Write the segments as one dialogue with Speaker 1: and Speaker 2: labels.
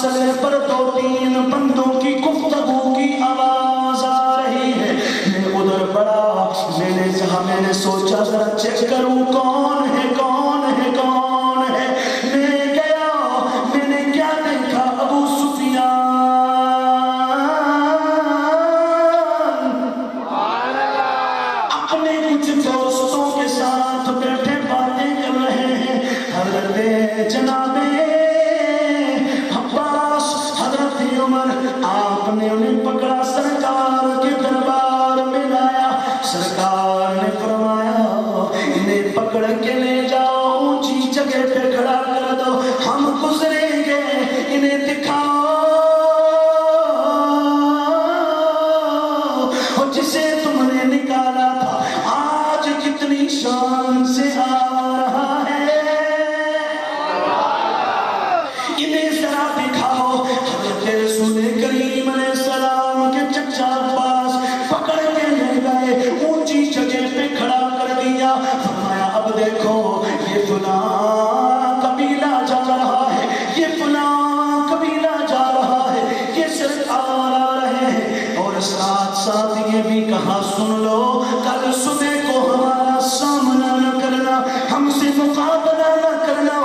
Speaker 1: فاصلے پر 2-3 بندوں کی گفتگو کی آواز آ رہی ہے. میں ادھر بڑا، میں نے سوچا ذرا چیک کروں کون ہے کون ہے کون ہے. میں گیا، میں نے کیا دیکھا؟ ابو سفیان اپنے کچھ دوستوں کے ساتھ بیٹھے باتیں کر رہے ہیں. حضرت جناب عباس، حضرت عمر، آپ نے انہیں پکڑا، سرکار کے دربار میں لایا. سرکار نے فرمایا انہیں پکڑ کے لے جاؤ، اونچی جگہ پہ کھڑا کر دو، ہم گزریں گے، انہیں دکھاؤ اور جسے تم نے نکالا تھا آج کتنی شان سے آ رہا ہے، انہیں ذرا دکھاؤ. حضرت رسول کریم علیہ السلام کے چچا عباس پکڑ کے لے گئے، اونچی جگہ پہ کھڑا کر دیا. فرمایا اب دیکھو یہ فلاں قبیلہ جا رہا ہے، یہ فلاں قبیلہ جا رہا ہے، یہ سرکار آ رہے ہیں. اور ساتھ ساتھ یہ بھی کہا سن لو کل صبح کو ہمارا سامنا نہ کرنا، ہم سے مقابلہ نہ کرنا.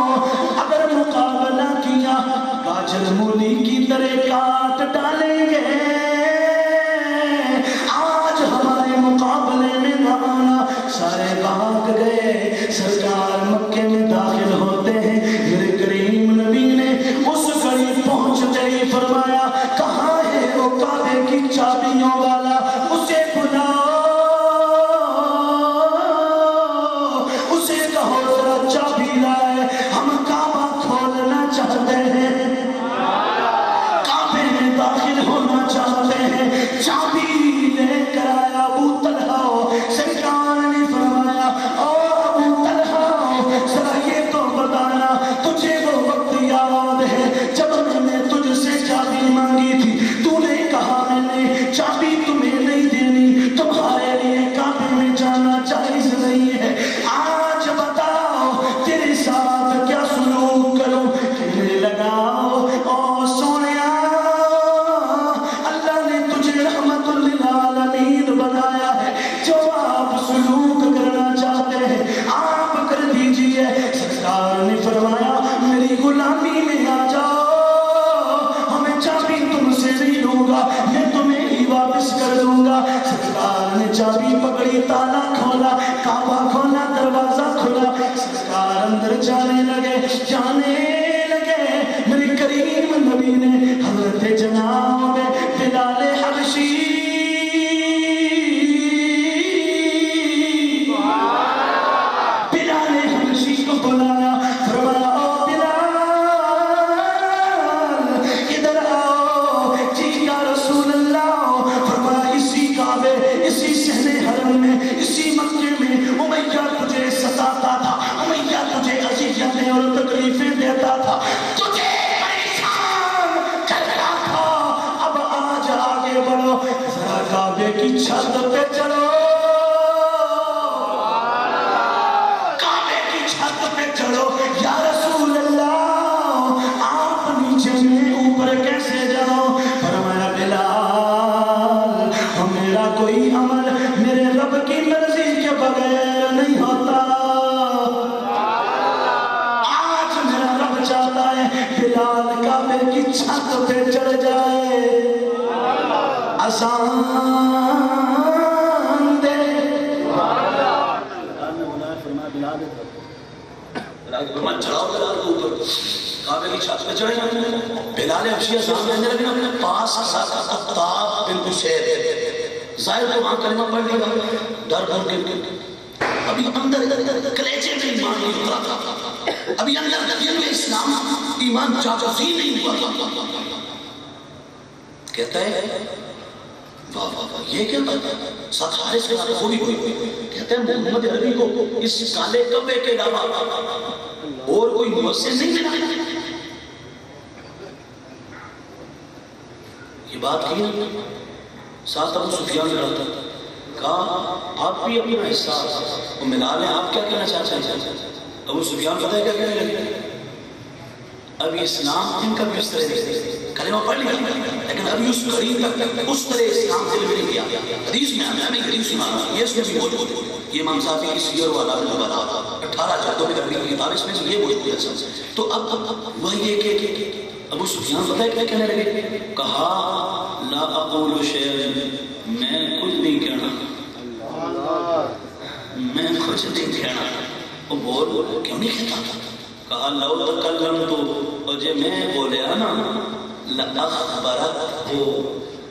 Speaker 1: اگر مقابلہ کیا گاجر مولی کی طرح کاٹ ڈالیں گے. آج ہمارے مقابلے میں نہ آنا. سارے بھاگ گئے. سرکار مکے میں داخل ہوتے ہیں. میرے کریم نبی نے اس گھڑی پہنچتے ہی فرمایا کہاں ہے وہ کعبے کی چابیوں والا، اسے بلاؤ، اسے کہو ذرا چابی لائے، ہم کعبہ کھولنا چاہتے ہیں، کعبے میں داخل ہونا چاہتے ہیں. چابی لے کر آیا ابو طلحہ. سرکار نے فرمایا او ابو طلحہ ذرا یہ تو بتانا تجھے وہ وقت یاد ہے جب میں نے تجھ سے چابی مانگی تھی، تو نے کہا میں نے چابی تمہیں نہیں دینی، تمہارے لیے کعبے میں جانا جائز نہیں ہے. آج بتاؤ تیرے ساتھ کیا سلوک کروں؟ کہنے لگا او سونیا، اللہ نے تجھے رحمت للعالمین بنایا ہے، جو آپ سلوک کرنا چاہتے ہیں آپ کر دیجئے. سرکار نے فرمایا میری غلامی میں آ جاؤ، ہمیں چابی تم سے نہیں لوں گا، میں تمہیں ہی واپس کر دوں گا. سرکار نے چابی پکڑی، تالا کھولا، کعبہ کھولا، دروازہ کھلا. سرکار اندر جانے لگے. میرے کریم نبی نے حضرت جناب بلال حبشی کو بلایا. فرمایا او بلال ادھر آؤ. جی یا رسول اللہ. فرمایا اسی کعبے، اسی صحن حرم میں، اسی مکے میں امیہ تجھے ستاتا تھا، امیہ تجھے اذیتیں اور تکلیفیں دیتا تھا، تجھے پریشان کر رہا تھا. اب آج آگے بڑھو، ذرا کعبے کی چھت پہ چلو، چلو. یا رسول اللہ آپ نیچے میں اوپر کیسے جاؤ؟ فرمایا بلال میرا کوئی عمل میرے رب کی مرضی کے بغیر نہیں ہوتا. آج میرا رب چاہتا ہے بلال کعبے کی چھت پہ چڑھ جائے، اذان دے. فرمان چڑھاؤ بلال کو اوپر، کعبے کی چھت پہ چڑھے. بلال حبشی اذان دینے لگے. پاس خطاب بنت شیر ظاہر کو وہاں کلمہ پڑھ لیا، ڈر بھر کے ابھی اندر کلیجے میں ایمان نہیں اترا تھا، ابھی اندر دل میں اسلام ایمان جاگزی نہیں ہوا تھا. کہتا ہے واہ واہ واہ یہ کیا بات ہے؟ ساتھ حارث کے ساتھ خوبی ہوئی. کہتے ہیں محمد عربی کو اس کالے کعبے کے علاوہ اور کوئی مؤثر نہیں ملا. یہ بات کی ساتھ ابو سفیان لڑا تھا. کہا آپ بھی اپنا حصہ ملا لیں، آپ کیا کہنا چاہتے ہیں؟ ابو سفیان پتہ ہے کیا کہنے لگے؟ ابھی اسلام ان کا بھی اس طرح نہیں، کلمہ پڑھ لیا لیکن ابھی اس قریب تک اس طرح اسلام دل میں نہیں گیا۔ حدیث میں آتا ہے، میں حدیث سنا رہا ہوں، یہ اس میں بھی موجود ہے، یہ امام صاحب کی سیر والا جو بنا 18 جلدوں میں کرنے کی کتاب، اس میں سے یہ موجود ہے سب۔ تو اب وہی ہے کہ ابو سفیان پتہ ہے کیا کہنے لگے؟ کہا لا اقول شیئا، میں کچھ نہیں کہنا، میں کچھ نہیں کہنا۔ وہ بول کیوں نہیں کہتا؟ کہا لو تکلمت، اور جے میں بولیا نا لأخبرت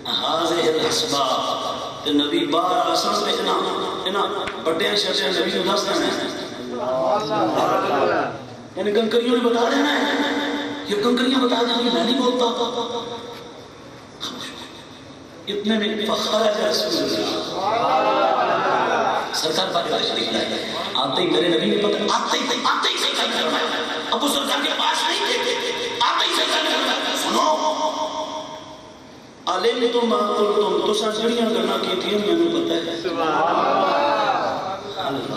Speaker 1: هذه الاسباب، تو نبی بار آسان پہ انا بٹیاں شرطیں نبی کو دس دینا ہے، یعنی کنکریوں نے بتا دینا ہے، یہ کنکریاں بتا دیں کہ میں نہیں بولتا۔ اتنے میں فخرج رسول اللہ سرکار پاک تشریف لائے، آتے ہی میرے نبی نے پتہ، آتے ہی سرکار نے فرمایا، ابو سرکار کے پاس نہیں تھے، آتے ہی سرکار نے فرمایا سنو علمتم ما قلتم، تو سجڑیاں کرنا کی تھی میں نے پتہ ہے۔ اللہ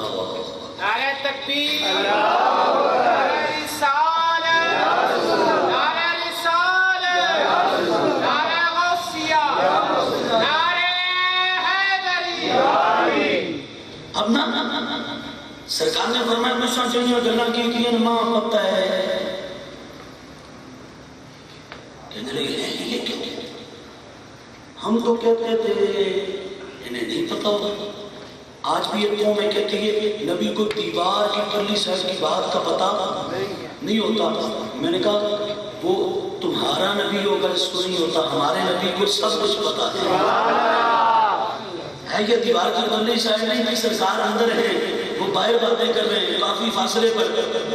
Speaker 2: نعرہ تکبیر، نعرہ رسالت، نعرہ رسالت، نعرہ غوثیہ، نعرہ حیدری۔
Speaker 1: اب نا سرکار نے فرمایا تو سجڑیاں کرنا کی تھی ماں پتہ ہے۔ کہنے لگے یہ کیوں؟ ہم تو کہتے تھے انہیں نہیں پتا ہوگا۔ آج بھی ایک قوم میں کہتی ہے نبی کو دیوار کی پرلی سائز کی بات کا پتا نہیں ہوتا۔ میں نے کہا وہ تمہارا نبی ہوگا جس کو نہیں ہوتا، ہمارے نبی کو سب کچھ پتا ہے۔ یہ دیوار کی پرلی سائز نہیں، بھی سرکار اندر ہے، وہ باہر باتیں کر رہے ہیں کافی فاصلے پر،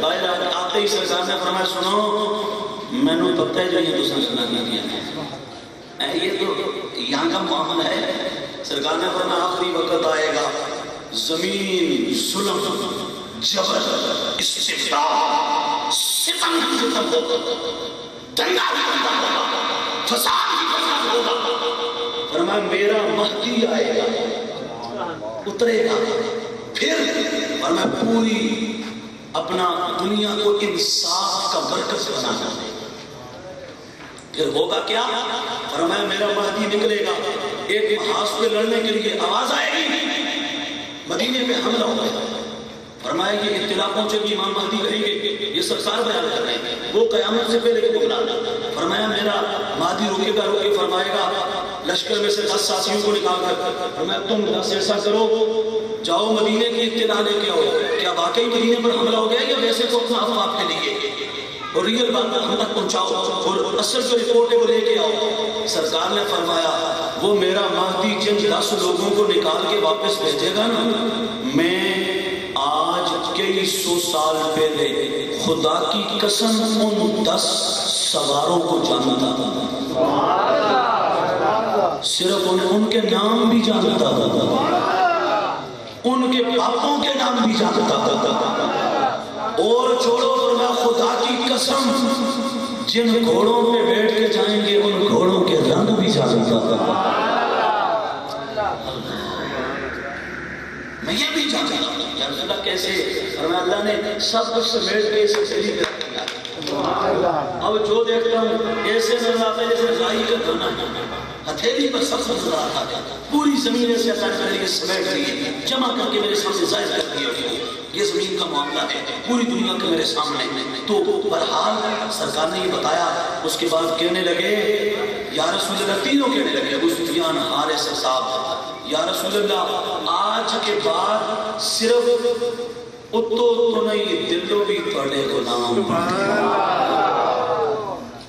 Speaker 1: باہر آتے ہی سرکار نے فرمایا سنو میں نے پتہ ہے جو یہ دوسرا سنا کیا ہے، یہ تو یہاں کا معاملہ ہے۔ سرکار نے فرمایا آخری وقت آئے گا، زمین ظلم جبر استبداد ستم ختم ہوگا، دنگا بھی ختم ہوگا، فساد بھی ختم ہوگا۔ فرمایا میرا مہدی آئے گا، اترے گا، پھر فرمایا پوری اپنا دنیا کو انصاف کا مرکز بنانا ہے۔ پھر ہوگا کیا؟ فرمایا میرا مہدی نکلے گا، ایک محاذ پہ لڑنے کے لیے آواز آئے گی، مدینے پہ حملہ ہوگا۔ فرمایا یہ اطلاع پہنچے گی امام مہدی کہیں گے، یہ سرکار بیان کر رہے ہیں، وہ قیامت سے پہلے کو بلانا۔ فرمایا میرا مہدی روکے گا، فرمائے گا لشکر میں سے 10 ساتھیوں کو نکال کر، فرمایا تم 10 ایسا کرو جاؤ مدینے کی اطلاع لے کے آؤ، کیا واقعی مدینے پر حملہ ہو گیا یا ویسے تو اپنا افواہ کے لیے، اور ریئل بات ہم تک پہنچاؤ اور اصل جو رپورٹ ہے وہ لے کے آؤ۔ سرکار نے فرمایا وہ میرا مہدی جن 10 لوگوں کو نکال کے واپس بھیجے گا نا، میں آج کئی 100 سال پہلے خدا کی قسم ان 10 سواروں کو جانتا تھا، صرف ان کے نام بھی جانتا تھا، ان کے باپوں کے نام بھی جانتا تھا، اور چھوڑو فرمایا خدا کی قسم جن گھوڑوں پہ بیٹھ کے جائیں گے ان گھوڑوں کے رنگ بھی جانتا تھا، میں یہ بھی جانتا ہوں۔ یا رسول اللہ کیسے؟ فرمایا اللہ نے سب کچھ سمیٹ کے اسے صحیح کر دیا۔ اب جو دیکھتا ہوں ایسے نظر آتا ہے جیسے رائی کا دھنا ہے، ہتھیلی پر سب نظر آتا ہے، پوری زمین ایسے اللہ کر کے سمیٹ رہی ہے، جمع کر کے میرے سامنے ظاہر کر دیا۔ یہ زمین کا معاملہ ہے پوری دنیا کے میرے سامنے۔ تو بہرحال سرکار نے یہ بتایا، اس کے بعد کہنے لگے یا رسول اللہ، تینوں کہنے لگے، ابو سفیان، حارث صاحب، یا رسول اللہ آج کے بعد صرف اتو تو نہیں دلوں بھی پڑے غلام۔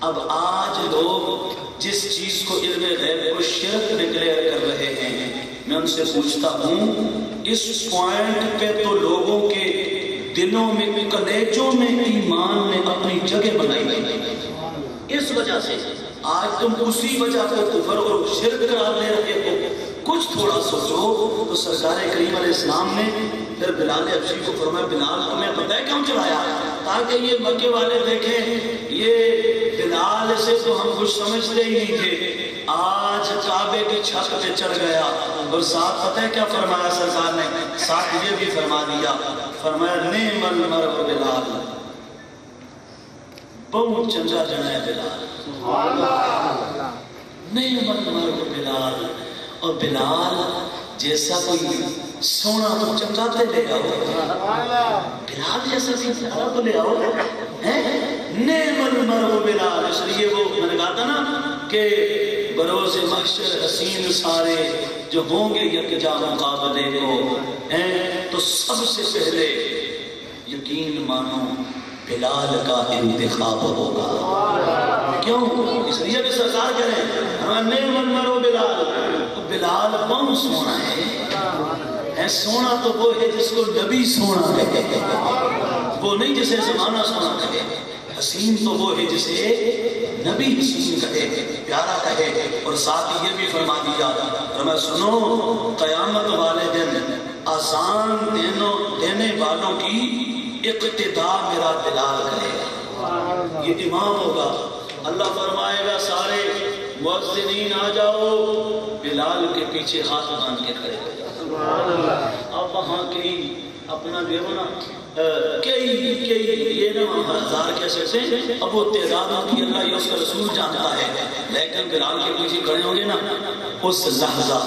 Speaker 1: اب آج لوگ جس چیز کو علم غیب کو شرک ڈکلیئر کر رہے ہیں، میں ان سے پوچھتا ہوں اس پوائنٹ پہ تو لوگوں کے دلوں میں کلیجوں میں ایمان نے اپنی جگہ بنائی، اس وجہ سے آج تم اسی وجہ کو کفر اور شرک قرار دے رہے ہو۔ کچھ تھوڑا سوچو تو سرکار کریم علیہ السلام نے پھر بلال حبشی کو فرمایا بلال تمہیں پتہ ہے کیوں چڑھایا؟ تاکہ یہ مکے والے دیکھیں یہ بلال سے تو ہم کچھ سمجھتے ہی نہیں تھے، آج کعبے کی چھت پہ چڑھ گیا۔ اور ساتھ پتہ ہے کیا فرمایا سرکار نے؟ ساتھ یہ بھی فرما دیا، فرمایا نعم المرء بلال، بہت چنگا جنا ہے بلال نعمت مرد بلال اور بلال جیسا کوئی سونا تو چنگا تے لے آؤ بلال جیسا سارا تو لے آؤ نعمت مرد بلال اس لیے وہ میں نے کہا تھا نا کہ بروز محشر حسین سارے جو ہوں گے یکجا مقابلے کو تو سب سے پہلے یقین مانو بلال کا انتخاب ہوگا کیوں اس لیے کہ سرکار کہہ رہے ہیں نعمت مرو بلال بلال بہت سونا ہے سونا تو وہ ہے جس کو نبی سونا کہے وہ نہیں جسے زمانہ سونا کہے حسین تو وہ ہے جسے نبی حسین کہے پیارا کہے اور ساتھ یہ بھی فرما دیا فرمایا سنو قیامت والے دن اذان دینے والوں کی اقتدا میرا بلال کرے گا یہ امام ہوگا اللہ فرمائے گا سارے مؤذنین آ جاؤ بلال کے پیچھے ہاتھ باندھ کے کھڑے ہو جاؤ اب وہاں کئی اپنا دیو نا کئی یہ نا ہزار کیسے سے اب وہ تعداد ہوتی اللہ یہ اس کا رسول جانتا ہے لیکن بلال کے پیچھے کھڑے ہوں گے نا اس لحظہ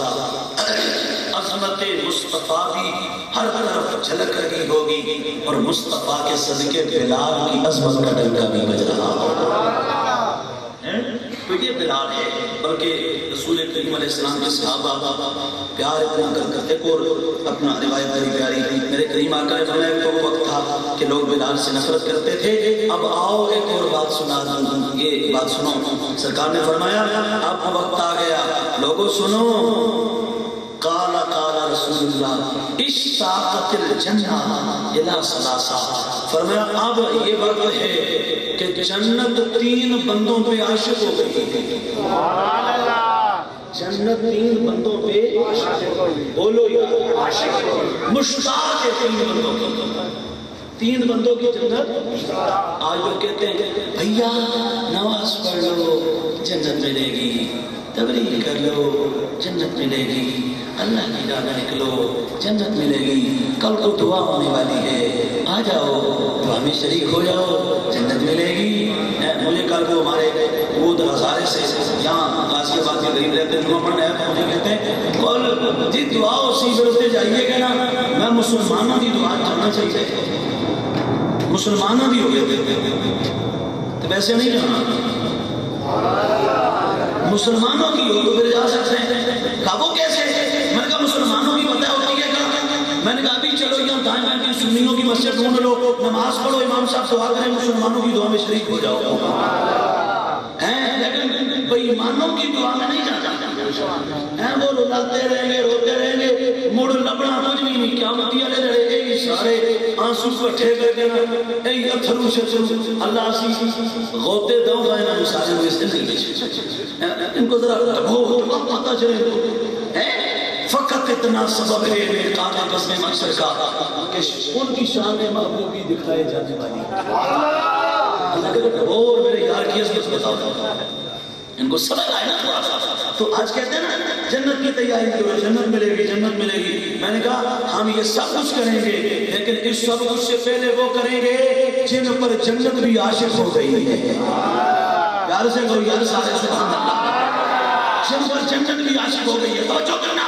Speaker 1: عظمت مصطفیٰ بھی ہر طرف جھلک رہی ہوگی اور مصطفیٰ کے صدقے بلال کی عظمت کا ڈنکا بھی بج رہا ہوگا تو یہ بلال ہے بلکہ رسول کریم علیہ السلام کے صحابہ پیار اتنا کرتے اور اپنا روایت بڑی پیاری میرے کریم آقا فرمایا کو وقت تھا کہ لوگ بلال سے نفرت کرتے تھے اب آؤ ایک اور بات سنا دوں یہ بات سنو سرکار نے فرمایا اب وقت آ گیا لوگوں سنو قال رسول اللہ اشتاقت الجنہ الى ثلاثہ فرمایا اب یہ وقت ہے کہ جنت تین بندوں پہ عاشق ہو گئی جنت تین بندوں پہ بولو یا مشتاق ہے تین بندوں کی جنت آج لوگ کہتے ہیں بھیا نماز پڑھ لو جنت ملے گی تبلیغ کر لو جنت ملے گی اللہ کی راہ میں نکلو جنت ملے گی کل کو دعا ہونے والی ہے آ جاؤ دعا میں شریک ہو جاؤ جنت ملے گی مجھے کل کو ہمارے وہ ہزارے سے یہاں غازی آباد کے غریب رہتے ہیں دعا پڑھنے ہیں مجھے کہتے ہیں اور جی دعا اسی پڑھتے جائیے گا نا میں مسلمانوں کی دعا جاننا چاہیے مسلمانوں کی ہو گئے تو ویسے نہیں جانا مسلمانوں کی ہو تو پھر جا سکتے ہیں کہا وہ کیسے میں نے کہا مسلمانوں کی پتہ ہوتی ہے کہا میں نے کہا ابھی چلو یہاں دائیں بائیں کی سنیوں کی مسجد ڈھونڈ لو نماز پڑھو امام صاحب دعا کریں مسلمانوں کی دعا میں شریک ہو جاؤ لیکن بھائی ایمانوں کی دعا میں نہیں جانا وہ رولاتے رہیں گے روتے رہیں گے مڑ لبنا کچھ بھی نہیں کیا متی والے لڑے گے سارے آنسو کٹھے کر کے اے اتھرو شچو اللہ سی غوطے دو بائنا مسائل میں سے نہیں ان کو ذرا ہو پتہ چلے فقط اتنا سبب ہے میرے قابل قسم مقصد کا کہ ان کی شان محبوبی دکھائے جانے والی اللہ کے اور میرے یار کی عزت بتاؤ ان کو سبق آئے نا تو آج کہتے ہیں نا جنت کی تیاری کرو جنت ملے گی جنت ملے گی میں نے کہا ہم یہ سب کچھ کریں گے لیکن اس سب کچھ سے پہلے وہ کریں گے جن پر جنت بھی عاشق ہو گئی ہے پیار سے کوئی یار سارے سبحان اللہ جن پر جنت بھی عاشق ہو گئی ہے توجہ کرنا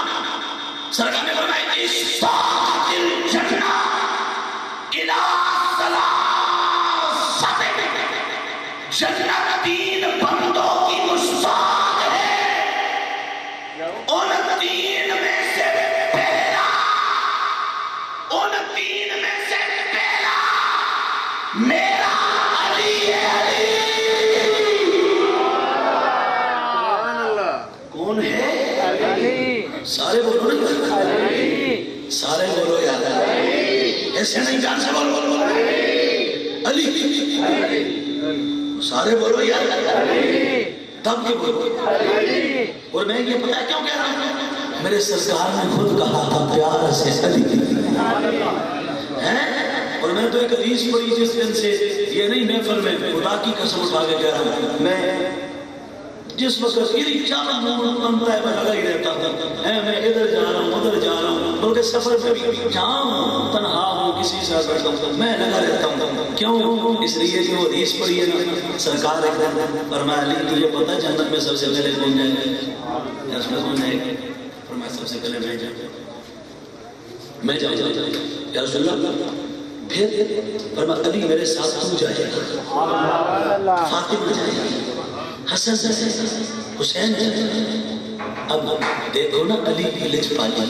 Speaker 1: سرکار نے فرمایا اشتاقت الجنہ الى ثلاثہ جنت تین بندوں کی مشتاق ہے ان تین میں سے پہلا میرا علی ہے علی کون ہے علی سارے بولو نا علی سارے بولو یار ایسے نہیں جان سے بولو علی سارے بولو یار تب کے بولو اور میں یہ پتہ کیوں کہہ رہا ہوں میرے سرکار نے خود کہا تھا پیار سے علی اور میں تو ایک حدیث پڑھی جس دن سے یہ نہیں محفل میں خدا کی قسم اٹھا کے کہہ رہا ہوں میں جس وقت میری کیا موڈ بنتا ہے میں لگا ہی رہتا ہوں، میں ادھر جا رہا ہوں ادھر جا رہا ہوں، بلکہ سفر میں بھی جہاں ہوں تنہا ہوں کسی سے بیٹھا ہوں میں لگا رہتا ہوں. کیوں؟ اس لیے کہ وہ حدیث پڑھی ہے نا، سرکار ایک دن فرمایا علی تجھے پتہ ہے جنت میں سب سے پہلے کون جائے گا؟ اس میں کون جائے گا؟ فرمایا سب سے پہلے میں جاؤں گا. یا رسول اللہ پھر فرمایا علی میرے ساتھ تو جائے گا، فاطمہ جائے گا، حسن حسین. اب دیکھو نا علی کی لچ پالی.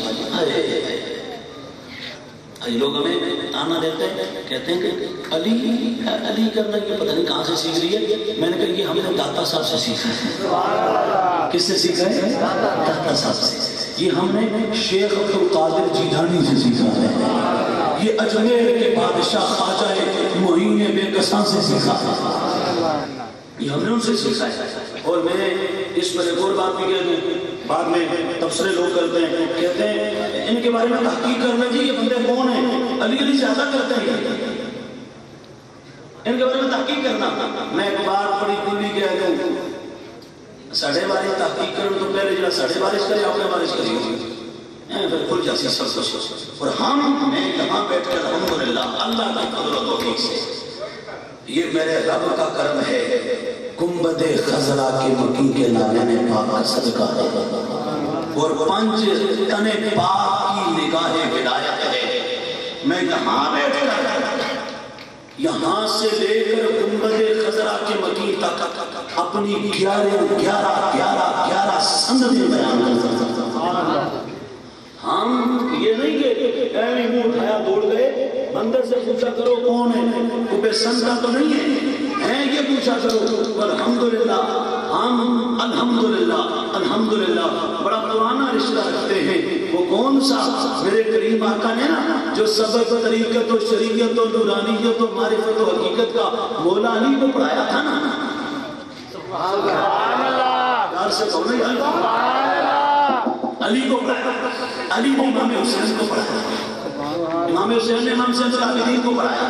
Speaker 1: لوگ ہمیں تانا دیتے ہیں، کہتے ہیں کہ علی علی کرنا یہ پتہ نہیں کہاں سے سیکھ رہی ہے. میں نے کہا یہ ہم نے داتا صاحب سے سیکھا ہے. کس سے سیکھا ہے؟ داتا صاحب سے. یہ ہم نے شیخ عبد القادر جیلانی سے سیکھا ہے. یہ اجمیر کے بادشاہ خواجہ معین بے کساں سے سیکھا ہے. یہ ہم نے ان سے سیکھا ہے. اور میں اس پر ایک اور بات بھی کہہ دوں، بعد میں تبصرے لوگ کرتے ہیں، کہتے ہیں ان کے بارے میں تحقیق کرنا چاہیے یہ بندے کون ہیں، علی علی زیادہ کرتے ہیں ان کے بارے میں تحقیق کرنا. میں ایک بات بڑی کلی کہہ دوں، ساڑھے بارش تحقیق کروں تو پہلے جڑا ساڑھے بارش کرے آپ نے بارش کری پھر کھل جاتی سب کچھ. اور ہم میں یہاں بیٹھ کر الحمدللہ اللہ کی قدر و توفیق سے یہ میرے رب کا کرم ہے، گنبد خضرا کے مکی کے نانے پاک کا صدقہ ہے اور 5 تن پاک کی نگاہ ولایت ہے. میں یہاں بیٹھ کر یہاں سے لے کر گنبد خضرا کے مکی تک اپنی 11 سندیں بیان کرتا ہوں. ہم یہ نہیں کہ ایویں منہ اٹھایا دوڑ گئے، بندر سے پوچھا کرو کون ہے، وہ بے سنتا تو نہیں ہے، یہ پوچھا کرو. الحمدللہ ہم الحمدللہ بڑا پرانا رشتہ رکھتے ہیں. وہ کون سا؟ میرے کریم آقا نے نا جو سبق طریقت و شریعت و نورانیت و معرفت و حقیقت کا مولا علی کو پڑھایا تھا نا. سبحان اللہ، یار سے کہو نہیں علی کو پڑھایا، علی نے امام حسین کو پڑھایا، امام حسین نے امام زین العابدین کو پڑھایا،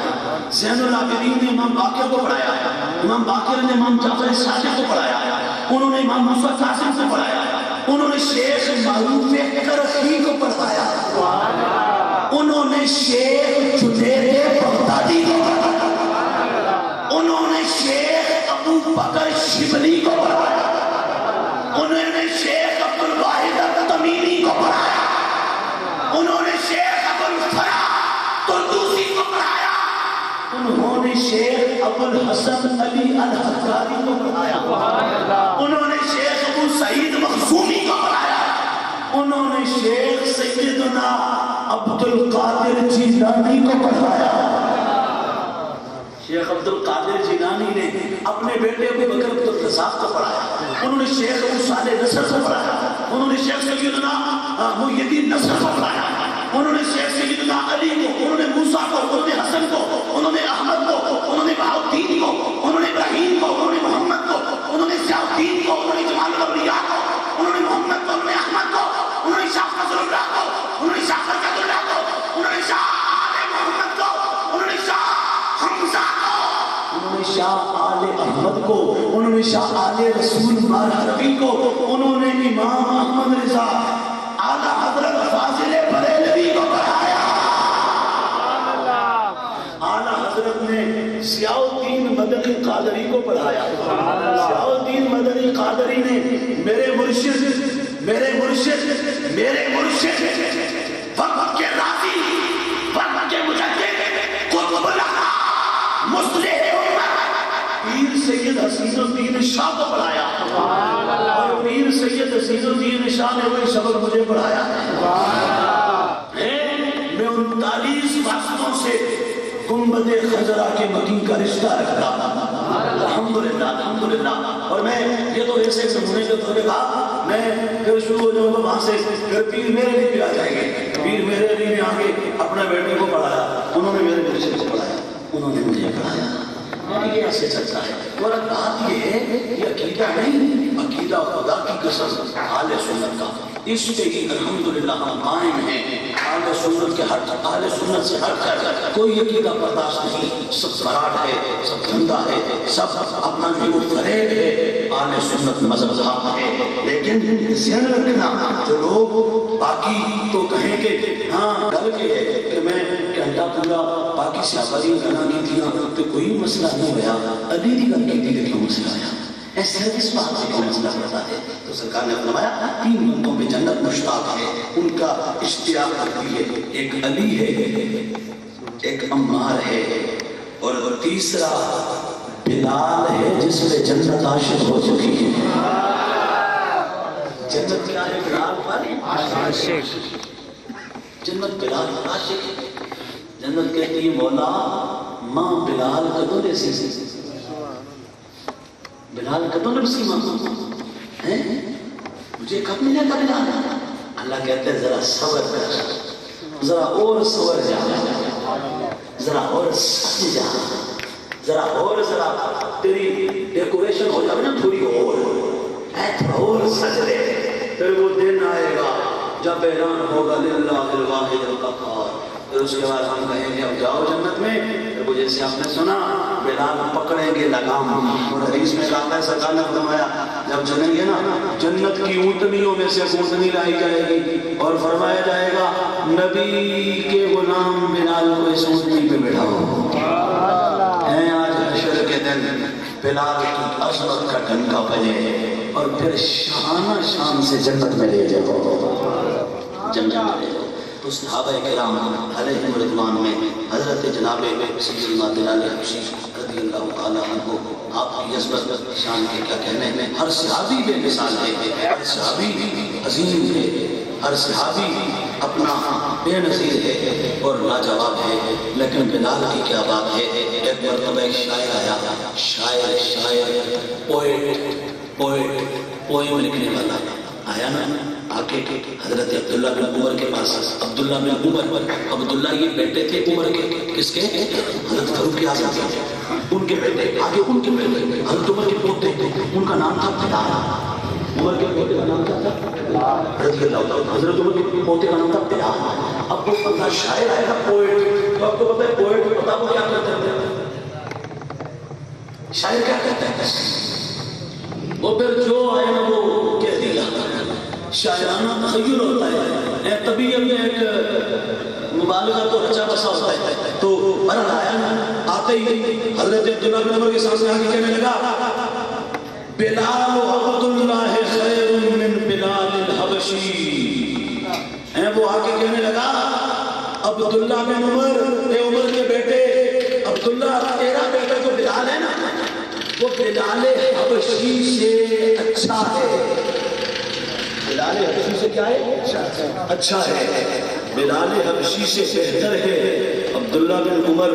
Speaker 1: زین العابدین نے امام باقر کو پڑھایا، امام باقر نے امام جعفر صادق کو پڑھایا، انہوں نے امام موسیٰ کاظم کو پڑھایا، انہوں نے شیخ معروف کرخی کو پڑھایا، انہوں نے شیخ جنید بغدادی کو پڑھایا، انہوں نے شیخ ابو بکر شبلی کو پڑھایا، انہوں نے شیخ عبد الواحد التمیمی کو پڑھایا، انہوں نے شیخ ابو الفرح قدوسی کو پڑھایا، انہوں نے شیخ ابو الحسن علی الحقاری کو پڑھایا، انہوں نے شیخ ابو سعید مخزومی کو پڑھایا، انہوں نے شیخ سیدنا عبد القادر جیلانی کو پڑھایا. شیخ عبد القادر جیلانی نے اپنے بیٹے ابو بکر عبد الرزاق کو پڑھایا، انہوں نے شیخ ابو صالح نصر کو پڑھایا، انہوں نے شیخ سیدنا محی الدین نصر کو پڑھایا، انہوں نے شیخ سیدنا علی کو، انہوں نے موسیٰ کو، انہوں نے حسن کو، انہوں نے احمد کو، انہوں نے بہاؤالدین کو، انہوں نے ابراہیم کو، انہوں نے محمد کو، انہوں نے ضیاء الدین کو، انہوں نے جمال الاولیاء کو، انہوں نے محمد کو، انہوں نے احمد کو، انہوں نے شاہ فضل اللہ کو، انہوں نے شاہ فرقت اللہ کو، انہوں نے شاہ آل محمد کو، انہوں نے شاہ حمزہ کو، انہوں نے شاہ آل احمد کو، انہوں نے شاہ آل رسول مارحبی کو، انہوں نے امام احمد رضا اعلیٰ حضرت فاضل بریلوی کو پڑھایا. اعلیٰ حضرت نے ضیاء الدین مدنی قادری کو پڑھایا. ضیاء الدین مدنی قادری نے میرے مرشد وقت کے راضی، وقت کے مجدد، قطب الحق، مصلح امت پیر سید حسین الدین شاہ کو پڑھایا، اور پیر سید حسین الدین شاہ نے وہی سبق مجھے پڑھایا. میں 39 واسطوں سے گنبد خضرا کے مکی کا رشتہ رکھتا الحمدللہ. اور میں یہ تو ایسے نمونے کے طور پہ کہا، میں پھر شروع ہو جاؤں گا وہاں سے، پھر پیر میرے لیے بھی آ جائیں گے. پیر میرے لیے میں آگے اپنے بیٹے کو پڑھایا، انہوں نے میرے مرشد کو پڑھایا، انہوں نے مجھے پڑھایا. یہ ایسے چلتا ہے. اور بات یہ ہے یہ عقیدہ نہیں، عقیدہ خدا کی قسم اہل سنت کا، اس پہ ہی الحمدللہ ہم قائم ہیں. اہل سنت کے ہٹ، اہل سنت سے ہٹ کر کوئی عقیدہ برداشت نہیں. سب فراڈ ہے، سب دھندا ہے، سب اپنا جو فریب ہے. اہل سنت مذہب ہے، لیکن ذہن رکھنا جو لوگ باقی تو کہیں کہ ہاں گل کے ہے کہ میں گھنٹہ پورا باقی صحابہ دی گلاں کیتیاں تو کوئی مسئلہ نہیں ہویا، علی دی گل کیتی تے کیوں مسئلہ آیا؟ ایسے اس بات سے کوئی مسئلہ ہوتا ہے؟ تو سرکار نے فرمایا 3 بندوں پہ جنت مشتاق ہے، ان کا اشتیاق کرتی ہے، ایک علی ہے، ایک عمار ہے، اور تیسرا بلال ہے جس پہ جنت عاشق ہو چکی ہے۔ جنت کیا ہے؟ بلال پر عاشق، جنت بلال پر عاشق ہے۔ جنت کہتی ہے مولا ماں بلال کدوں دے سی بلال کدوں نے سی ماں مجھے کب ملے گا بلال؟ اللہ کہتے ہیں ذرا صبر کر، ذرا اور صبر جا، ذرا اور سج جا، ذرا تیری ڈیکوریشن ہو جائے نا تھوڑی اور سج لے، پھر وہ دن آئے گا جب اعلان ہوگا للہ الواحد القہار، پھر اس کے بعد ہم کہیں گے اب جاؤ جنت میں، پھر وہ جیسے آپ نے سنا بلال پکڑیں گے لگام، اور حدیث میں کہا ہے سرکار نے فرمایا جب چلیں گے نا جنت کی اونٹنیوں میں سے اونٹنی لائی جائے گی اور فرمایا جائے گا نبی کے غلام بلال کو اس اونٹنی پہ بٹھاؤ۔ ہیں آج حشر کے دن بلال کی عظمت کا ڈنکا بجے اور پھر شانہ شان سے جنت میں لے جاؤ، جنت میں لے جاؤ۔ تو صحابہ کرام علیہم رضوان میں حضرت جناب سیدنا بلال حبشی رضی اللہ تعالیٰ عنہ آپ کی عظمت شان کے کیا کہنے میں ہر صحابی بے مثال ہے، ہر صحابی عظیم ہے، ہر صحابی اپنا بے نظیر ہے اور لاجواب ہے، لیکن بلال کی کیا بات ہے۔ ایک مرتبہ ایک شاعر آیا، شاعر پوئم لکھنے والا آیا نا، آکے حضرت عبداللہ بن عمر کے پاس، عبداللہ بن عبداللہ یہ بیٹے تھے عمر کے، کس کے؟ حضرت فاروق اعظم کے، ان کے بیٹے، آگے ان کے بیٹے حضرت عمر کے پوتے، ان کا نام تھا بلال، عمر کے بیٹے کا نام تھا رضی اللہ عنہ، حضرت عمر کے پوتے کا نام تھا بلال۔ اب وہ پتہ شاعر آئے گا پوئٹ، تو آپ کو پتہ ہے پوئٹ پتہ وہ کیا کرتے ہیں؟ شاعر کیا کہتا ہے؟ وہ پھر جو آئے نا وہ کہہ دیا، شاعرانہ تخیل ہوتا ہے، طبیعت میں ایک مبالغہ تو رچا بسا ہوتا ہے۔ تو مرحلہ آیا آتے ہی حضرت عبداللہ بن عمر کے سامنے آگے کہنے لگا بلال عبداللہ خیر من بلال الحبشی، وہ آگے کہنے لگا عبداللہ بن عمر، اے عمر کے بیٹے عبداللہ، تیرا بیٹا جو بلال ہے نا وہ بلال حبشی سے اچھا ہے۔ بلال حبشی سے کیا ہے؟ اچھا ہے، بلال حبشی سے بہتر ہے۔ عبداللہ بن عمر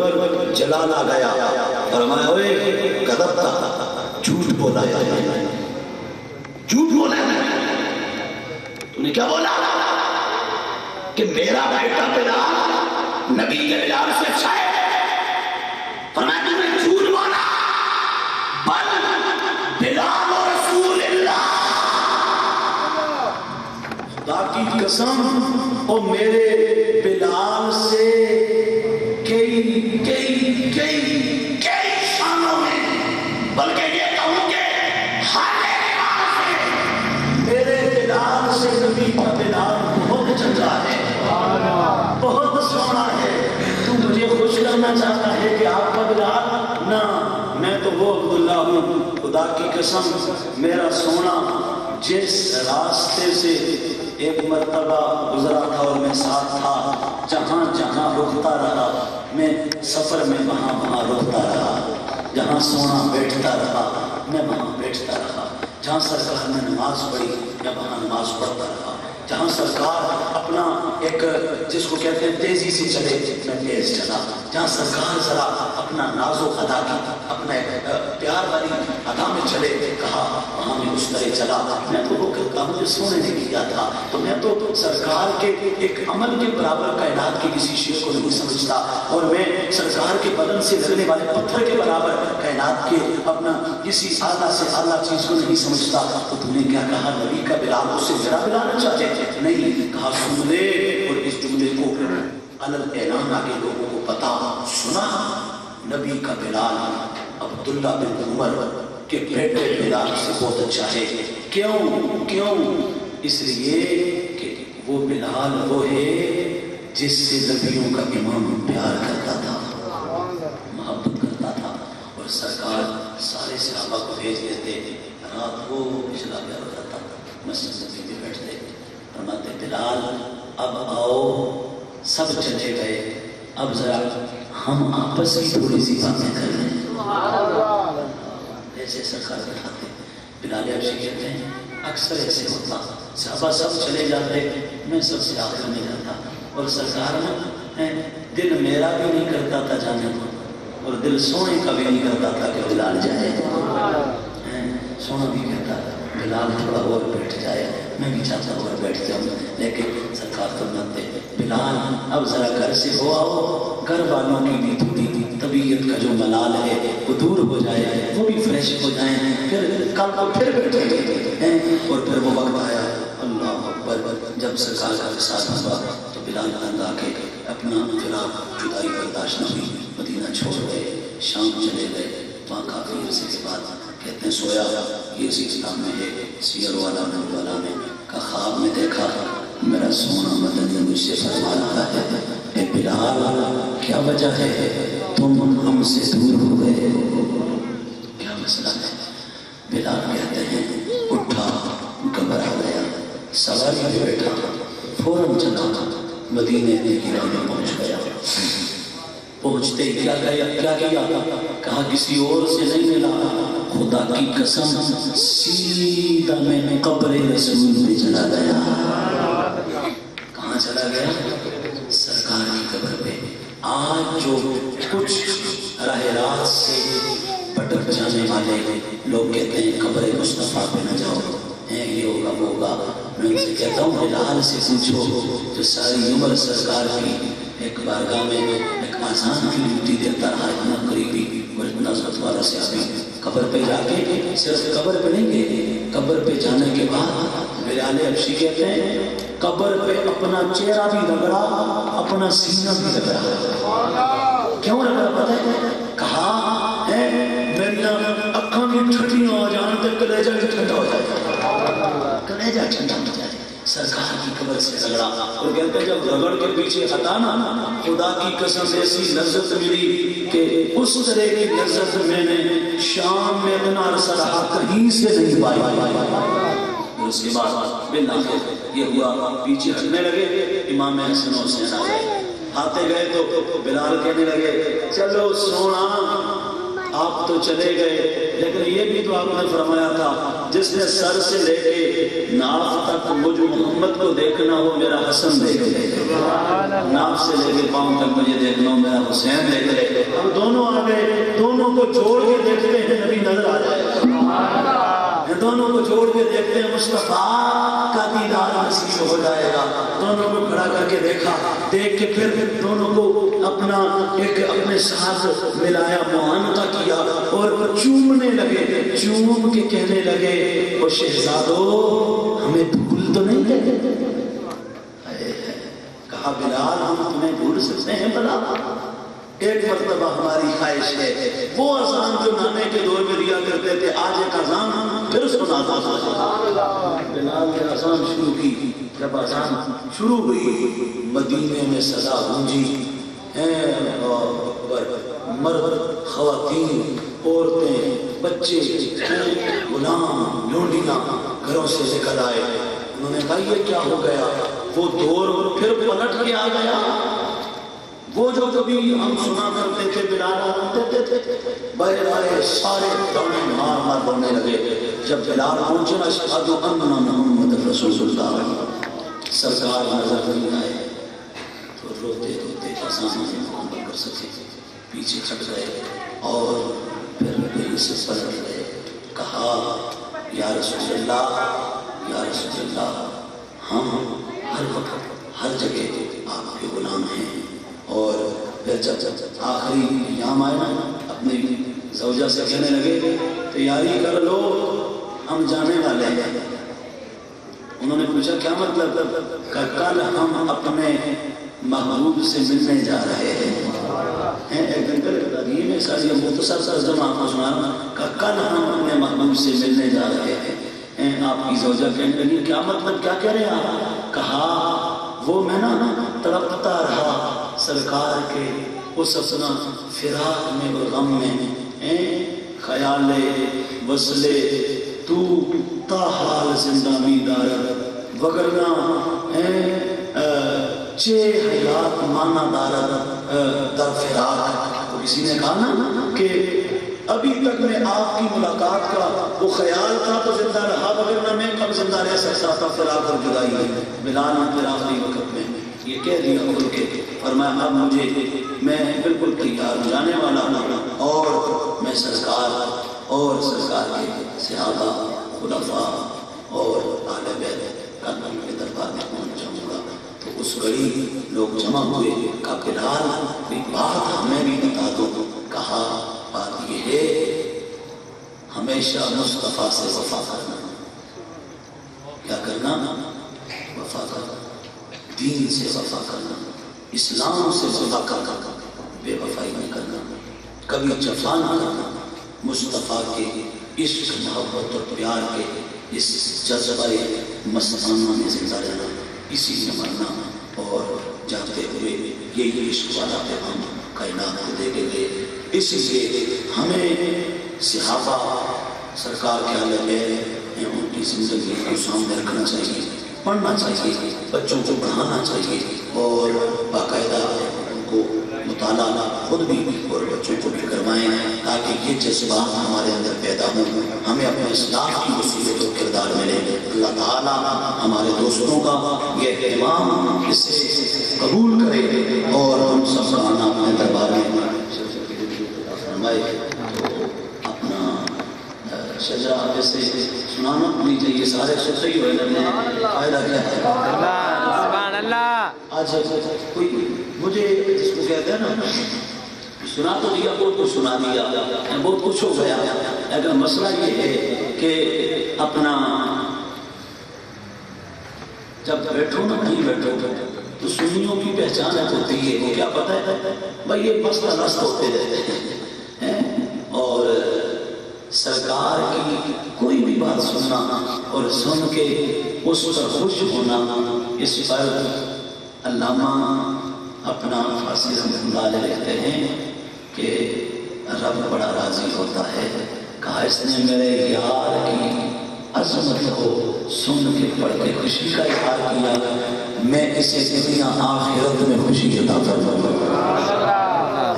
Speaker 1: جلال آ گیا، فرمایا اوے غضب تھا، جھوٹ بولا ہے، جھوٹ بولا ہے، تو نے کیا بولا کہ میرا بیٹا بلال نبی کے بلال سے اچھا ہے؟ فرمایا تم نے جھوٹ بولا، بلال رسول اللہ، خدا کی قسم اور میرے بلال سے کئی شانوں میں، بلکہ یہ کہوں کہ ہر اعتبار سے میرے بلال سے نبی کا بلال بہت چنگا ہے، بہت سونا ہے۔ تو مجھے خوش کرنا چاہتا ہے کہ آپ کا بلال نہ، میں تو وہ عبداللہ ہوں۔ خدا کی قسم میرا سونا جس راستے سے ایک مرتبہ گزرا تھا اور میں ساتھ تھا، جہاں جہاں رکتا رہا میں سفر میں، وہاں رکتا رہا، جہاں سونا بیٹھتا رہا میں وہاں بیٹھتا رہا، جہاں سرکار نے نماز پڑھی میں وہاں نماز پڑھتا رہا، جہاں سرکار اپنا ایک جس کو کہتے ہیں تیزی سے چلے میں تیز چلا، جہاں سرکار ذرا اپنا ناز و ادا کی، اپنا پیار والی ادا میں چلے کہا وہاں میں اس طرح چلا۔ میں تو وہ کام مجھے سونے نے کیا تھا، تو میں تو سرکار کے ایک عمل کے برابر کائنات کے کسی شیء کو نہیں سمجھتا، اور میں سرکار کے بدن سے لگنے والے پتھر کے برابر کائنات کے اپنا کسی اعلیٰ سے اعلیٰ چیز کو نہیں سمجھتا۔ تو تم نے کیا کہا نبی کا بلال اس سے میرا بلانا چاہتے؟ نہیں، کہا سن لے، اور اس جملے کو علل اعلان آگے لوگوں کو پتا، سنا نبی کا بلال عبداللہ بن عمر کہ بیٹے بلال سے بہت اچھا ہے. کیوں؟ اس لیے کہ وہ بلال وہ ہے جس سے نبیوں کا امام پیار کرتا تھا، محبت کرتا تھا. اور سرکار سارے صحابہ کو بھیج دیتے، رات کو پچھلا پیار کرتا تھا، مسجد نبی میں بیٹھتے، فرماتے بلال اب آؤ. سب چلے گئے، اب ذرا ہم آپس کی تھوڑی سی باتیں کر لیں. ایسے سرکار بٹھاتے. بلال حبشی کہتے ہیں اکثر ایسے ہوتا، صحابہ سب چلے جاتے، میں سب سے آخر میں جاتا، اور سرکار میں دل میرا بھی نہیں کرتا تھا جانے کو، اور دل سونے کا بھی نہیں کرتا تھا کہ بلال جائے. سونا بھی کہتا بلال تھوڑا اور بیٹھ جائے، میں بھی چاہتا ہوں اور بیٹھ جاؤں. لیکن سرکار فرماتے بلال اب ذرا گھر سے ہو آؤ، گھر والوں کی بھی تھوڑی طبیعت کا جو ملال ہے وہ دور ہو جائے، وہ بھی فریش ہو جائیں، پھر کل کو پھر بیٹھیں گے. اور پھر وہ وقت آیا اللہ اکبر، جب سرکار کا وصال ہوا تو بلال اندر آ کے اپنا فراق جدائی برداشت نہ ہوئی، مدینہ چھوڑ گئے، شام چلے گئے. وہاں کافی عرصے کے بعد کہتے ہیں سویا، یہ اسلام میں ہے سیر والا نے کا خواب میں دیکھا میرا سونا مدنی مجھ سے فرما رہا ہے اے بلال کیا وجہ ہے تم ہم سے دور ہو گئے، کیا مسئلہ ہے؟ بلال کہتے ہیں اٹھا، گھبرا گیا، سواری پہ بیٹھا، فوراً چلا مدینے کی راہ میں پہنچ گیا. پہنچتے ہی کیا کیا؟ کہا کسی اور سے نہیں ملا، خدا کی قسم سیدھا میں نے قبر رسول میں چلا گیا. کہاں چلا گیا؟ سرکار کی قبر پہ. آج جو کچھ راہ راست سے بھٹک جانے والے لوگ کہتے ہیں قبر مصطفیٰ پہ نہ جاؤ، یہ ہوگا وہ ہوگا. میں ان سے کہتا ہوں بلال سے پوچھو جو ساری عمر سرکار کی ایک بارگاہ میں ایک آسان کی ڈیوٹی دیتا رہا، اتنا قریبی اور اتنا عزت والا صحابی، قبر پہ جا کے صرف قبر پہ نہیں گئے، قبر پہ جانے کے بعد بلال حبشی کہتے ہیں قبر پہ اپنا چہرہ بھی رگڑا، اپنا سینہ بھی رگڑا. کیوں رگڑا پتہ ہے؟ کہا میری اکھاں بھی ٹھنڈیاں ہو جان تے کلیجہ بھی ٹھنڈا ہو جائے، کلیجہ ٹھنڈا ہو جائے. سرکار کی قبر سے رگڑا، اور کہتے ہیں جب رگڑ کے پیچھے ہٹانا خدا کی قسم ایسی لذت ملی کہ اس طرح کی لذت میں نے شام میں اتنا عرصہ رہا کہیں سے نہیں پائی. اس کے بعد بالآخر یہ ہوا پیچھے ہٹنے لگے، امام حسن و حسین آ گئے. آتے گئے تو بلال کہنے لگے چلو سونا آپ تو چلے گئے، لیکن یہ بھی تو آپ نے فرمایا تھا جس نے سر سے لے کے ناف تک مجھ محمد کو دیکھنا ہو میرا حسن دیکھ لے، ناف سے لے کے پاؤں تک مجھے دیکھنا ہو میرا حسین دیکھ لے. ہم دونوں آ گئے، دونوں کو جوڑ کے دیکھتے ہیں نبی نظر آ جائے، دونوں کو جوڑ کے دیکھتے ہیں مصطفیٰ کا دیدار نصیب ہو جائے گا. دونوں کو کھڑا کر کے دیکھا، دیکھ کے پھر دونوں کو اپنا ایک اپنے ساتھ ملایا، معانقہ کیا اور چومنے لگے. چوم کے کہنے لگے او شہزادو ہمیں بھول تو نہیں گئے؟ کہا بلال ہم تمہیں بھول سکتے ہیں بلا؟ ایک مرتبہ ہماری خواہش ہے وہ اذان جو نانے کے دور میں دیا کرتے تھے، آج ایک اذان پھر سناتا تھا. بلال نے اذان شروع کی. جب اذان شروع ہوئی مدینے میں صدا گونجی، مرد، خواتین، عورتیں، بچے، غلام، لونڈیاں گھروں سے نکل آئے. انہوں نے کہا یہ کیا ہو گیا؟ وہ دور پھر پلٹ کے آ گیا. وہ جو کبھی ہم سنا کرتے تھے بلال آتے تھے بہر آئے سارے دوڑے مار مار دوڑنے لگے. جب بلال پہنچے اشہد ان محمد رسول اللہ، سرکار نظر نہیں آئے تو روتے روتے آسان نہیں کر سکے، پیچھے چھٹ گئے اور پھر میری سے پلٹ گئے. کہا یا رسول اللہ، یا رسول اللہ، ہم ہر وقت ہر جگہ آپ کے غلام ہیں. اور پھر جب آخری ایام آئے نا اپنی زوجہ سے کہنے لگے تیاری کر لو ہم جانے والے ہیں. انہوں نے پوچھا کیا مطلب؟ کہ کل ہم اپنے محبوب سے ملنے جا رہے ہیں. ایک دن کل میں ساری مختصر ترجمہ آپ کو سنا رہا ہوں کہ کل ہم اپنے محبوب سے ملنے جا رہے ہیں. آپ کی زوجہ کہنے لگی کیا مطلب کیا کہہ رہے ہیں آپ؟ کہا وہ میں نا تڑپتا رہا سرکار کے اس اپنا فراق میں اور غم میں، خیال وصلے تو تا حال زندہ می دارد وگرنا چے حیات مانا دارد در فراق. تو کسی نے کہا نا کہ ابھی تک میں آپ کی ملاقات کا وہ خیال تھا تو زندہ رہا، وگرنا میں کب زندہ رہ سکتا تھا فراق اور جدائی ہے. بلال نے پھر آخری وقت میں یہ کہہ دیا کھل کے، فرمایا اب مجھے میں بالکل تیار ہو جانے والا ہوں اور میں سرکار کے صحابہ خلفاء اور اہل بیت کا ان کے دربار میں پہنچ جاؤں گا. تو اس گھڑی لوگ جمع ہوئے، کہا بلال ایک بات ہمیں بھی بتا دو. کہا بات یہ ہے ہمیشہ مصطفیٰ سے وفا کرنا. کیا کرنا؟ وفا کرنا، دین سے وفا کرنا، اسلام سے وفا کرنا، بے وفائی نہیں کرنا، کبھی جفا نہ کرنا. مصطفیٰ کے عشق محبت اور پیار کے اس جذبہ مستانہ میں زندہ رہنا، اسی میں مرنا اور جاتے ہوئے یہی عشق والا پیغام کائنات کو دے کے گئے. اسی لیے ہمیں صحابہ سرکار کے اہل بیت ان کی زندگی کو سامنے رکھنا چاہیے، پڑھنا چاہیے، بچوں کو پڑھانا چاہیے اور باقاعدہ ان کو مطالعہ خود بھی اور بچوں کو بھی کروائیں تاکہ یہ جذبات ہمارے اندر پیدا ہوں، ہمیں اپنے اصلاح کی وسیلے و کردار ملے. اللہ تعالیٰ ہمارے دوستوں کا یہ اہتمام اس سے قبول کرے اور ہم سب کا آنا اپنے دربار میں فرمائے. اپنا شجرہ جیسے سنانا نہیں چاہیے، سارے سنتے ہی ہوئے فائدہ کیا ہے.
Speaker 2: سبحان اللہ.
Speaker 1: آج کوئی مجھے جس کو کہتے ہیں نا سنا تو دیا، بہت کچھ سنا دیا، بہت کچھ ہو گیا، لیکن مسئلہ یہ ہے کہ اپنا جب بیٹھو نا نہیں بیٹھو تو سنیوں کی پہچان ہوتی ہے. وہ کیا پتہ ہے بھائی یہ بس کا رست ہوتے رہتے ہیں اور سرکار کی کوئی بھی بات سننا اور سن کے اس پر خوش ہونا. اس پر علامہ اپنا فارسی رحمۃ اللہ علیہ کہتے ہیں کہ رب بڑا راضی ہوتا ہے. کہا اس نے میرے یار کی عظمت کو سن کے پڑھ کے خوشی کا اظہار کیا، میں اسے دنیا آخرت میں خوشی عطا فرماؤں.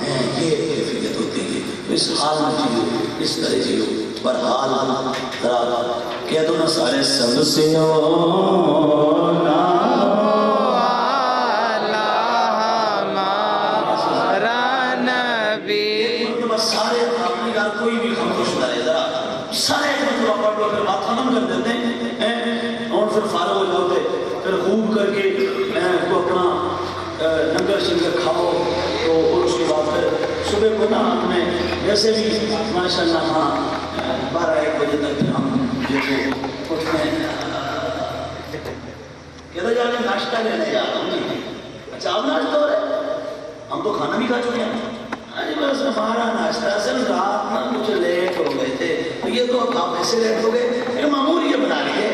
Speaker 1: یہ کیفیت ہوتی ہے. اس حال میں جیو، اس طرح جیو. پر حال کہہ دو نا سارے سب سے سارے اپنی گھر کوئی بھی خاموش نہ رہے، ذرا سارے پھر بات ختم کر دیتے ہیں اور پھر فارغ ہو جاتے، پھر خوب کر کے کو اپنا لنگر شنگر کھاؤ تو اور اس کے بعد پھر صبح کو نا اپنے ویسے بھی ماشاء اللہ ہاں 12-1 بجے تک پھر ہم جو اٹھتے ہیں کہتے جا کے ناشتہ لینے جا رہا ہوں. اچھا آپ ناشتہ ہو رہے؟ ہم تو کھانا بھی کھا چکے ہیں. بس ہمارا ناشتہ اصل رات میں کچھ لیٹ ہو گئے تھے، یہ تو آپ ایسے لیٹ ہو گئے پھر معمول یہ بنا لیے.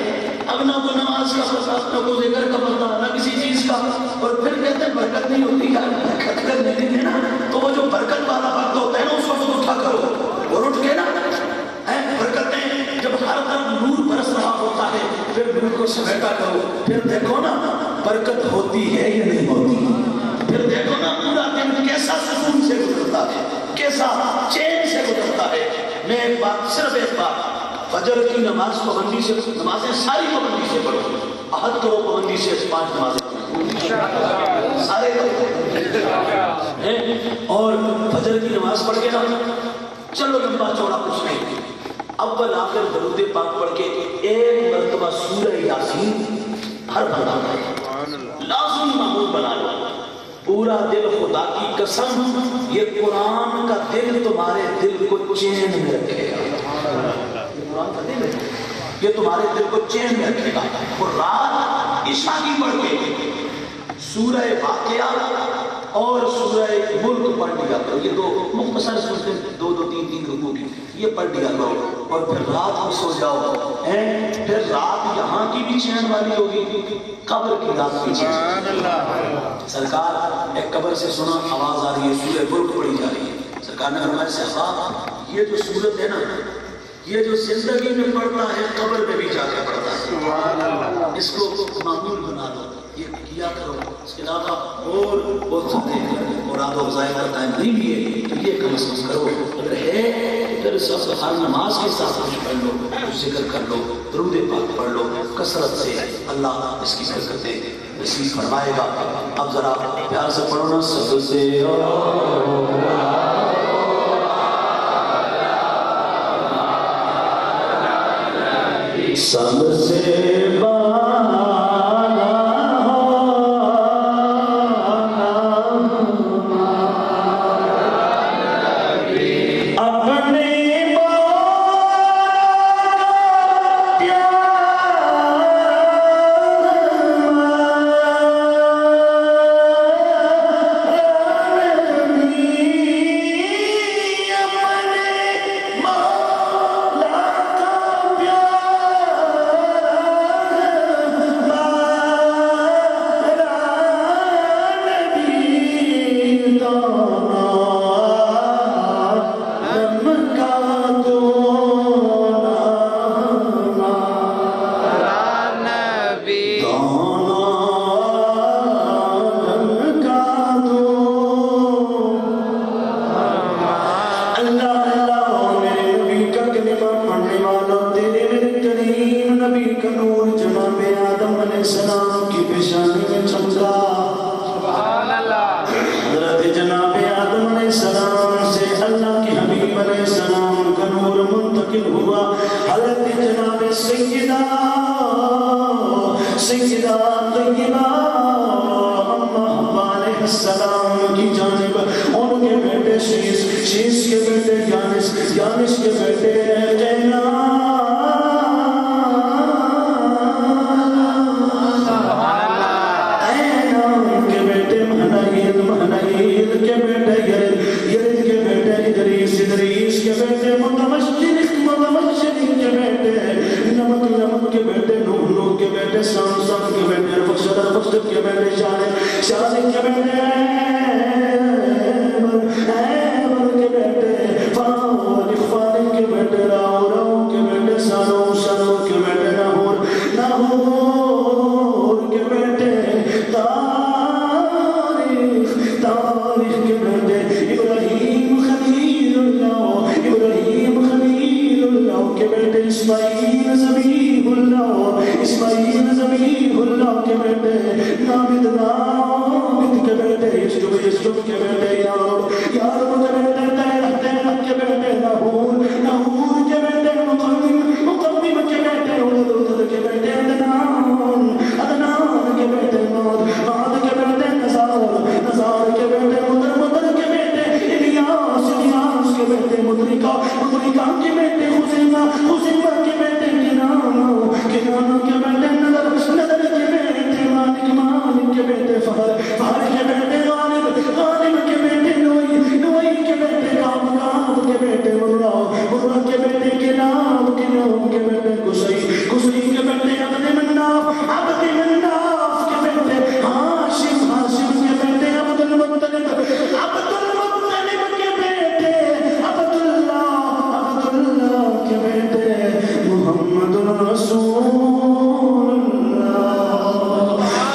Speaker 1: اب نہ تو نماز کا خاص نہ کوئی ذکر کا پتہ نہ کسی چیز کا، اور پھر کہتے ہیں برکت نہیں ہوتی. یار برکت کر نہیں ہے نا تو وہ جو برکت والا وقت ہوتا ہے نا اس وقت اٹھا کرو اور اٹھ کے نا برکتیں جب ہر طرف نور برس رہا ہوتا ہے پھر نور کو سمیٹا کرو. پھر دیکھو نا برکت ہوتی ہے یا نہیں ہوتی. پھر دیکھو نا پورا دن کیسا سکون سے گزرتا ہے، کیسا چین سے گزرتا ہے. میں ایک بات صرف ایک بات، فجر کی نماز پابندی سے، نمازیں ساری پابندی سے پڑھو، عہد کرو پابندی سے 5 نمازیں سارے اور فجر کی نماز پڑھ کے نا چلو لمبا چوڑا کچھ نہیں، اول آخر درود پاک پڑھ کے 1 مرتبہ سورہ یاسین ہر بندہ لازمی معمول بنا لو. پورا دل خدا کی قسم یہ قرآن کا دل تمہارے دل کو چین میں رکھے گا. یہ تمہارے دل کو چین میں رکھے گا. اور رات عشاء کی پڑھ کے سورہ واقعہ اور سورہ ملک پڑھ لیا کرو. یہ دو مختصر صورتیں 2-3 رکوع کی یہ پڑھ لیا کرو اور پھر رات کو سو جاؤ. پھر رات یہاں کی بھی چین والی ہوگی, قبر کی رات بھی چین. سرکار ایک قبر سے سنا آواز آ رہی ہے, سورہ ملک پڑھی جا رہی ہے. سرکار نے فرمایا صحابہ یہ جو سورت ہے نا یہ جو زندگی میں پڑھتا ہے قبر میں بھی جا کے پڑھتا ہے. اس کو معمول بنا دو, یہ کیا کرو. اس کے علاوہ اور بہت سارے مراد و افزائی کا ٹائم نہیں بھی ہے تو یہ کم از کم کرو. اگر ہے پھر سب ہر نماز کے ساتھ کچھ پڑھ لو, ذکر کر لو, درود پاک پڑھ لو کثرت سے. اللہ اس کی برکتیں نصیب فرمائے گا. اب ذرا پیار سے پڑھو نا, سب سے سب سے بالا اپنے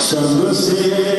Speaker 1: سب سے